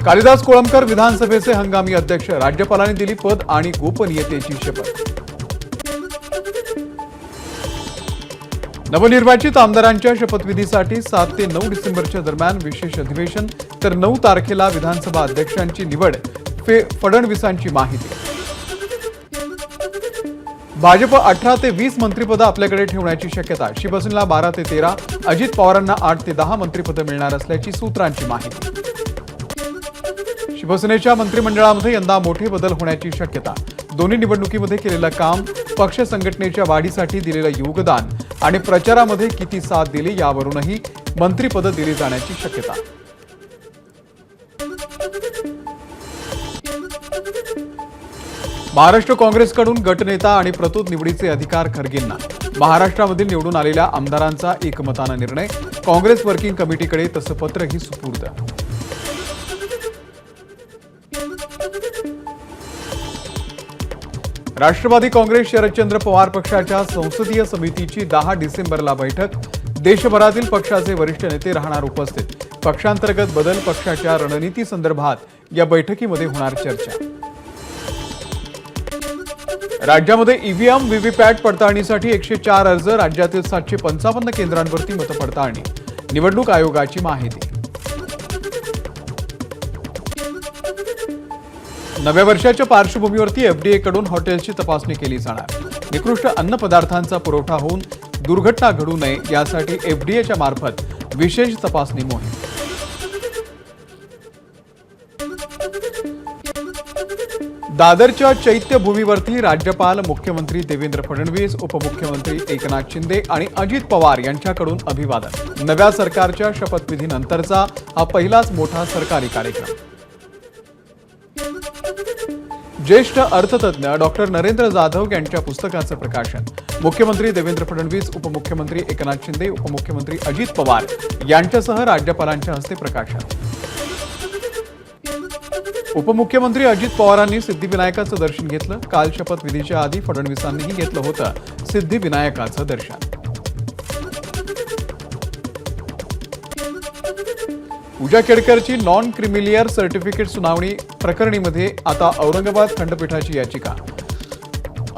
कालिदास कोळंबकर विधानसभेचे हंगामी अध्यक्ष, राज्यपालांनी दिली पद आणि गोपनीयतेची शपथ। नवनिर्वाचित आमदारांच्या शपथविधीसाठी 7 ते 9 डिसेंबरच्या दरम्यान विशेष अधिवेशन, तर 9 तारखेला विधानसभा अध्यक्षांची निवड। फडणवीसांची माहिती। भाजप 18 ते 20 मंत्रिपद आपल्याकडे ठेवण्याची शक्यता, शिवसेनेला 12 ते 13, अजित पवारांना 8 ते 10 मंत्रिपद मिळणार असल्याची सूत्रांची माहिती। शिवसेनेच्या मंत्रिमंडळामध्ये यंदा मोठे बदल होण्याची शक्यता, दोन्ही निवडणुकीमध्ये केलेलं काम, पक्ष संघटनेच्या वाढीसाठी दिलेलं योगदान आणि प्रचारामध्ये किती साथ दिली यावरूनही मंत्रिपद दिली जाण्याची शक्यता। महाराष्ट्र काँग्रेसकडून गटनेता आणि प्रतोद निवडीचे अधिकार खरगेंना, महाराष्ट्रामधील निवडून आलेल्या आमदारांचा एकमताने निर्णय, काँग्रेस वर्किंग कमिटीकडे तसं पत्रही सुपूर्द। राष्ट्रवादी काँग्रेस शरदचंद्र पवार पक्षाच्या संसदीय समितीची 10 डिसेंबरला बैठक, देशभरातील पक्षाचे वरिष्ठ नेते राहणार उपस्थित, पक्षांतर्गत बदल, पक्षाच्या रणनीती संदर्भात या बैठकीमध्ये होणार चर्चा। राज्यामध्ये ईव्हीएम व्हीव्हीपॅट पडताळणीसाठी 104 अर्ज, राज्यातील 755 केंद्रांवरती मतपडताळणी, निवडणूक आयोगाची माहिती। नव्या वर्षाच्या पार्श्वभूमीवरती एफडीए कडून हॉटेल्सची तपासणी केली जाणार, निकृष्ट अन्न पदार्थांचा पुरवठा होऊन दुर्घटना घडू नये यासाठी एफडीएच्या मार्फत विशेष तपासणी मोहीम। दादरच्या चैत्यभूमीवरती राज्यपाल, मुख्यमंत्री देवेंद्र फडणवीस, उपमुख्यमंत्री एकनाथ शिंदे आणि अजित पवार यांच्याकडून अभिवादन। नव्या सरकारच्या शपथविधीनंतरचा हा पहिलाच मोठा सरकारी कार्यक्रम। ज्येष्ठ अर्थतज्ञ डॉक्टर नरेंद्र जाधव यांच्या पुस्तकाचं प्रकाशन, मुख्यमंत्री देवेंद्र फडणवीस, उपमुख्यमंत्री एकनाथ शिंदे, उपमुख्यमंत्री अजित पवार यांच्यासह राज्यपालांच्या हस्ते प्रकाशन। उपमुख्यमंत्री अजित पवारांनी सिद्धिविनायकाचं दर्शन घेतलं, काल शपथविधीच्या आधी फडणवीसांनीही घेतलं होतं सिद्धिविनायकाचं दर्शन। पूजा केडकरची नॉन क्रिमिलियर सर्टिफिकेट सुनावणी प्रकरणीमध्ये आता औरंगाबाद खंडपीठाची याचिका,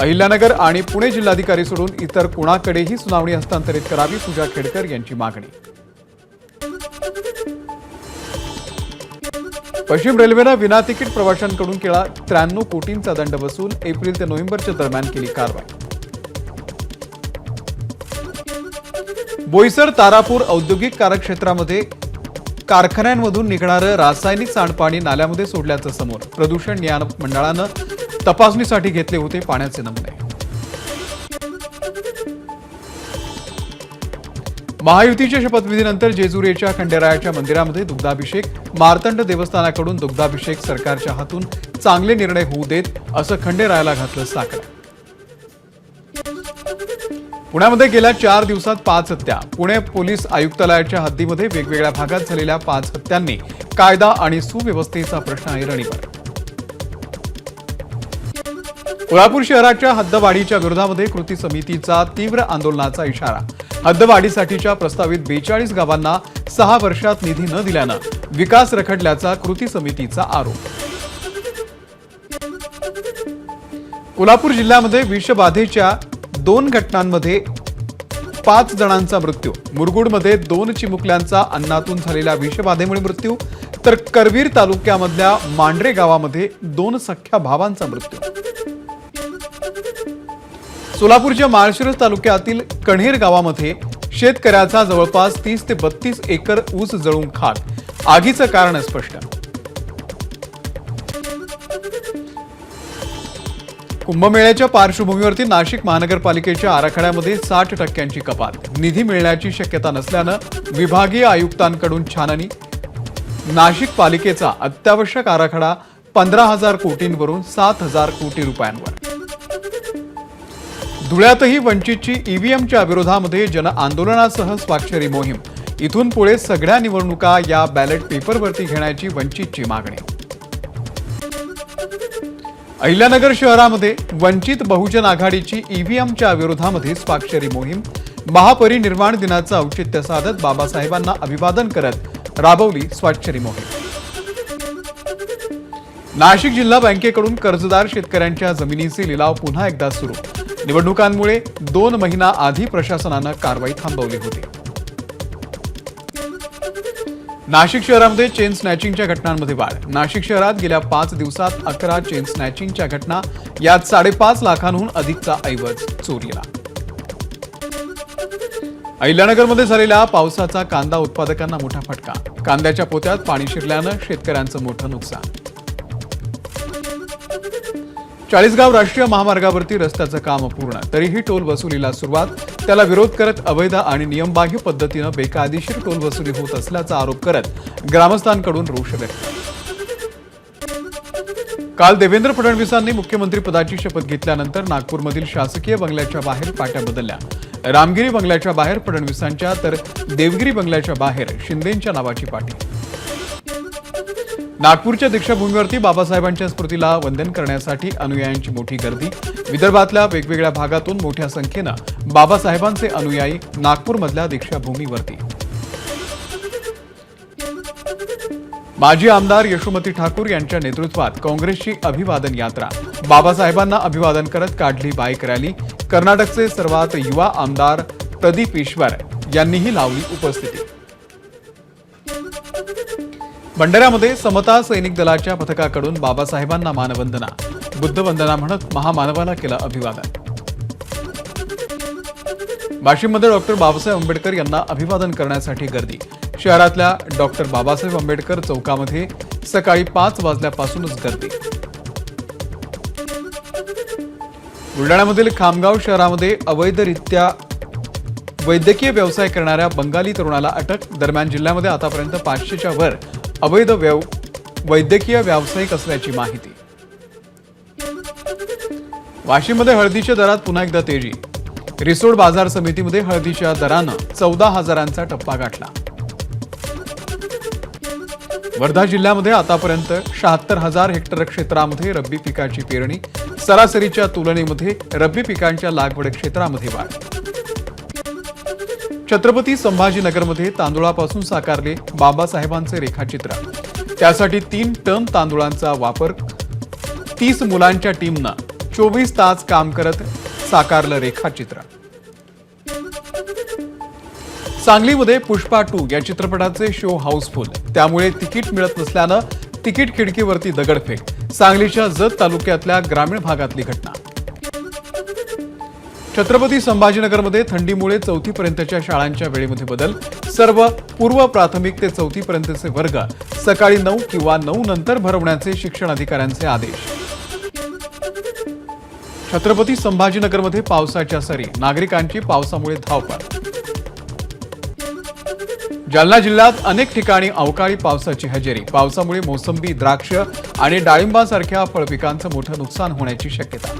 अहिल्यानगर आणि पुणे जिल्हाधिकारी सोडून इतर कुणाकडेही सुनावणी हस्तांतरित करावी, पूजा केडकर यांची मागणी। पश्चिम रेल्वेनं विना तिकीट प्रवाशांकडून केला 93 कोटींचा दंड वसूल, एप्रिल ते नोव्हेंबरच्या दरम्यान केली कारवाई। बोईसर तारापूर औद्योगिक कार्यक्षेत्रामध्ये कारखान्यांमधून निघणारं रासायनिक सांडपाणी नाल्यामध्ये सोडल्याचं समोर, प्रदूषण नियामक मंडळानं तपासणीसाठी घेतले होते पाण्याचे नमुने। महायुतीच्या शपथविधीनंतर जेजुरीच्या खंडेरायाच्या मंदिरामध्ये दुग्धाभिषेक, मार्तंड देवस्थानाकडून दुग्धाभिषेक सरकारच्या हातून चांगले निर्णय होऊ देत, असं खंडेरायाला घातलं साकडं। पुण्यामध्ये गेल्या 4 दिवसात 5 हत्या, पुणे पोलीस आयुक्तालयाच्या हद्दीमध्ये वेगवेगळ्या भागात झालेल्या 5 हत्यांनी कायदा आणि सुव्यवस्थेचा प्रश्न ऐरणीवर। कोल्हापूर शहराच्या हद्दवाढीच्या विरोधामध्ये कृती समितीचा तीव्र आंदोलनाचा इशारा, हद्दवाढीसाठीच्या प्रस्तावित 42 गावांना 6 वर्षात निधी न दिल्यानं विकास रखडल्याचा कृती समितीचा आरोप। कोल्हापूर जिल्ह्यामध्ये विषबाधेच्या 2 घटनांमध्ये 5 जणांचा मृत्यू, मुरगुडमध्ये 2 चिमुकल्यांचा अन्नातून झालेल्या विषबाधेमुळे मृत्यू, तर करवीर तालुक्यामधल्या मांढरे गावामध्ये 2 सख्ख्या भावांचा मृत्यू। सोलापूरच्या माळशिरस तालुक्यातील कण्हेर गावामध्ये शेतकऱ्याचा जवळपास 30 ते 32 एकर ऊस जळून खाक, आगीचं कारण स्पष्ट। कुंभमेळ्याच्या पार्श्वभूमीवरती नाशिक महानगरपालिकेच्या आराखड्यामध्ये 60% कपात, निधी मिळण्याची शक्यता नसल्यानं विभागीय आयुक्तांकडून छाननी, नाशिक पालिकेचा अत्यावश्यक आराखडा 15,000 कोटींवरून 7,000 कोटी रुपयांवर। धुळ्यातही वंचितची ईव्हीएमच्या विरोधामध्ये जनआंदोलनासह स्वाक्षरी मोहीम, इथून पुढे सगळ्या निवडणुका या बॅलेट पेपरवरती घेण्याची वंचितची मागणी। अहिल्यानगर शहरामध्ये वंचित बहुजन आघाडीची ईव्हीएमच्या विरोधामध्ये स्वाक्षरी मोहीम, महापरिनिर्वाण दिनाचं औचित्य साधत बाबासाहेबांना अभिवादन करत राबवली स्वाक्षरी मोहीम। नाशिक जिल्हा बँकेकडून कर्जदार शेतकऱ्यांच्या जमिनीचे लिलाव पुन्हा एकदा सुरू. निवडणुकांमुळे 2 महिना आधी प्रशासनानं कारवाई थांबवली होती. नाशिक शहरामध्ये चेन स्नॅचिंगच्या घटनांमध्ये वाढ. नाशिक शहरात गेल्या 5 दिवसात 11 चेन स्नॅचिंगच्या घटना, यात 5.5 लाखांहून अधिकचा ऐवज चोरीला. अहिल्यानगरमध्ये झालेल्या पावसाचा कांदा उत्पादकांना मोठा फटका. कांद्याच्या पोत्यात पाणी शिरल्यानं शेतकऱ्यांचं मोठं नुकसान. चाळीसगाव राष्ट्रीय महामार्गावरती रस्त्याचं काम अपूर्ण, तरीही टोल वसुलीला सुरुवात. त्याला विरोध करत अवैध आणि नियमबाह्य पद्धतीनं बेकायदेशीर टोल वसुली होत असल्याचा आरोप करत ग्रामस्थांकडून रोष व्यक्त. काल देवेंद्र फडणवीसांनी मुख्यमंत्रीपदाची शपथ घेतल्यानंतर नागपूरमधील शासकीय बंगल्याच्या बाहेर पाट्या बदलल्या. रामगिरी बंगल्याच्या बाहेर फडणवीसांच्या तर देवगिरी बंगल्याच्या बाहेर शिंदेंच्या नावाची पाटी. नागपूरच्या दीक्षाभूमीवरती बाबासाहेबांच्या स्मृतीला वंदन करण्यासाठी अनुयायांची मोठी गर्दी. विदर्भातल्या वेगवेगळ्या भागातून मोठ्या संख्येनं बाबासाहेबांचे अनुयायी नागपूरमधल्या दीक्षाभूमीवरती. माजी आमदार यशोमती ठाकूर यांच्या नेतृत्वात काँग्रेसची अभिवादन यात्रा. बाबासाहेबांना अभिवादन करत काढली बाईक रॅली. कर्नाटकचे सर्वात युवा आमदार प्रदीप ईश्वर यांनीही लावली उपस्थिती. भंडाऱ्यामध्ये समता सैनिक दलाच्या पथकाकडून बाबासाहेबांना मानवंदना. बुद्धवंदना म्हणत महामानवाला केलं अभिवादन. वाशिममध्ये डॉक्टर बाबासाहेब आंबेडकर यांना अभिवादन करण्यासाठी गर्दी. शहरातल्या डॉक्टर बाबासाहेब आंबेडकर चौकामध्ये सकाळी 5 वाजल्यापासूनच गर्दी. बुलढाण्यामधील खामगाव शहरामध्ये अवैधरित्या वैद्यकीय व्यवसाय करणाऱ्या बंगाली तरुणाला अटक. दरम्यान जिल्ह्यामध्ये आतापर्यंत 500च्या वर अवैध वैद्यकीय व्यावसायिक असल्याची माहिती. वाशिममध्ये हळदीच्या दरात पुन्हा एकदा तेजी. रिसोड बाजार समितीमध्ये हळदीच्या दरानं 14,000चा टप्पा गाठला. वर्धा जिल्ह्यामध्ये आतापर्यंत 76,000 हेक्टर क्षेत्रामध्ये रब्बी पिकाची पेरणी. सरासरीच्या तुलनेमध्ये रब्बी पिकांच्या लागवड क्षेत्रामध्ये वाढ. छत्रपती संभाजीनगरमध्ये तांदूळापासून साकारले बाबासाहेबांचे रेखाचित्र. त्यासाठी 3 टन तांदूळांचा वापर. 30 मुलांच्या टीमनं 24 तास काम करत साकारलं रेखाचित्र. सांगलीमध्ये पुष्पा 2 या चित्रपटाचे शो हाऊसफुल. त्यामुळे तिकीट मिळत नसल्यानं तिकीट खिडकीवरती दगडफेक. सांगलीच्या जत तालुक्यातल्या ग्रामीण भागातली घटना. छत्रपती संभाजीनगरमध्ये थंडीमुळे 4थी पर्यंतच्या शाळांच्या वेळेमध्ये बदल. सर्व पूर्व प्राथमिक ते 4थी पर्यंतचे वर्ग सकाळी 9 किंवा 9 नंतर भरवण्याचे शिक्षण अधिकाऱ्यांचे आदेश. छत्रपती संभाजीनगरमध्ये पावसाच्या सरी. नागरिकांची पावसामुळे धावपळ. जालना जिल्ह्यात अनेक ठिकाणी अवकाळी पावसाची हजेरी. पावसामुळे मोसंबी, द्राक्ष आणि डाळिंबासारख्या फळपिकांचं मोठं नुकसान होण्याची शक्यता.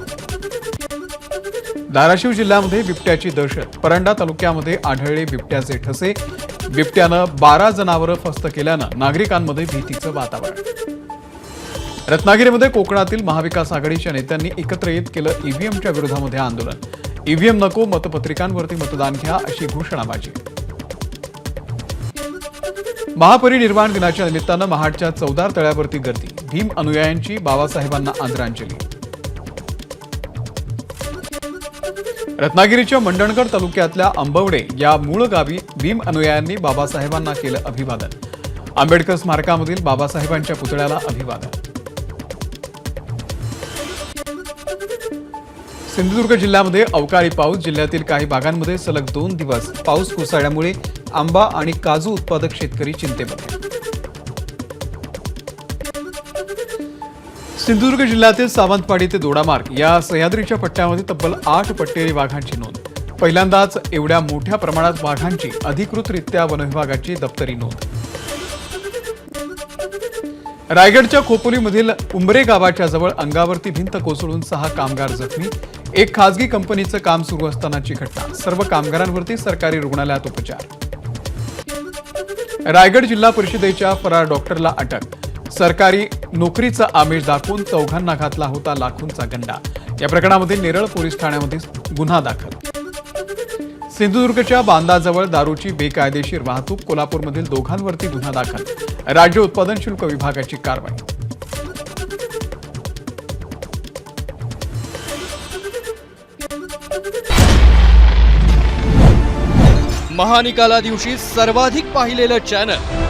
धाराशिव जिल्ह्यामध्ये बिबट्याची दहशत. परंडा तालुक्यामध्ये आढळले बिबट्याचे ठसे. बिबट्यानं 12 जनावरं फस्त केल्यानं नागरिकांमध्ये भीतीचं वातावरण. रत्नागिरीमध्ये कोकणातील महाविकास आघाडीच्या नेत्यांनी एकत्र येत केलं ईव्हीएमच्या विरोधामध्ये आंदोलन. ईव्हीएम नको, मतपत्रिकांवरती मतदान घ्या अशी घोषणाबाजी. महापरिनिर्वाण दिनाच्या निमित्तानं महाडच्या चौदार तळ्यावरती गर्दी. भीम अनुयायांची बाबासाहेबांना आदरांजली. रत्नागिरीच्या मंडणगड तालुक्यातल्या आंबवडे या मूळ गावी भीम अनुयायांनी बाबासाहेबांना केलं अभिवादन. आंबेडकर स्मारकामधील बाबासाहेबांच्या पुतळ्याला अभिवादन. सिंधुदुर्ग जिल्ह्यामध्ये अवकाळी पाऊस. जिल्ह्यातील काही भागांमध्ये सलग 2 दिवस पाऊस कोसळल्यामुळे आंबा आणि काजू उत्पादक शेतकरी चिंतेमध्ये. सिंधुदुर्ग जिल्ह्यातील सावंतवाडी ते दोडामार्ग या सह्याद्रीच्या पट्ट्यामध्ये तब्बल 8 पट्टेरी वाघांची नोंद. पहिल्यांदाच एवढ्या मोठ्या प्रमाणात वाघांची अधिकृतरित्या वनविभागाची दप्तरी नोंद. रायगडच्या खोपोलीमधील उंबरे गावाच्या जवळ अंगावरती भिंत कोसळून 6 कामगार जखमी. एक खासगी कंपनीचं काम सुरू असतानाची घटना. सर्व कामगारांवरती सरकारी रुग्णालयात उपचार. रायगड जिल्हा परिषदेच्या फरार डॉक्टरला अटक. सरकारी नोकरीचा आमिष दाखवून 4घांना घातला होता लाखोंचा गंडा. या प्रकरणामध्ये नेरळ पोलीस ठाण्यामध्ये गुन्हा दाखल. सिंधुदुर्गच्या बांदाजवळ दारूची बेकायदेशीर वाहतूक. कोल्हापूरमधील 2घांवरती गुन्हा दाखल. राज्य उत्पादन शुल्क विभागाची कारवाई. महानिकाला दिवशी सर्वाधिक पाहिलेलं चॅनल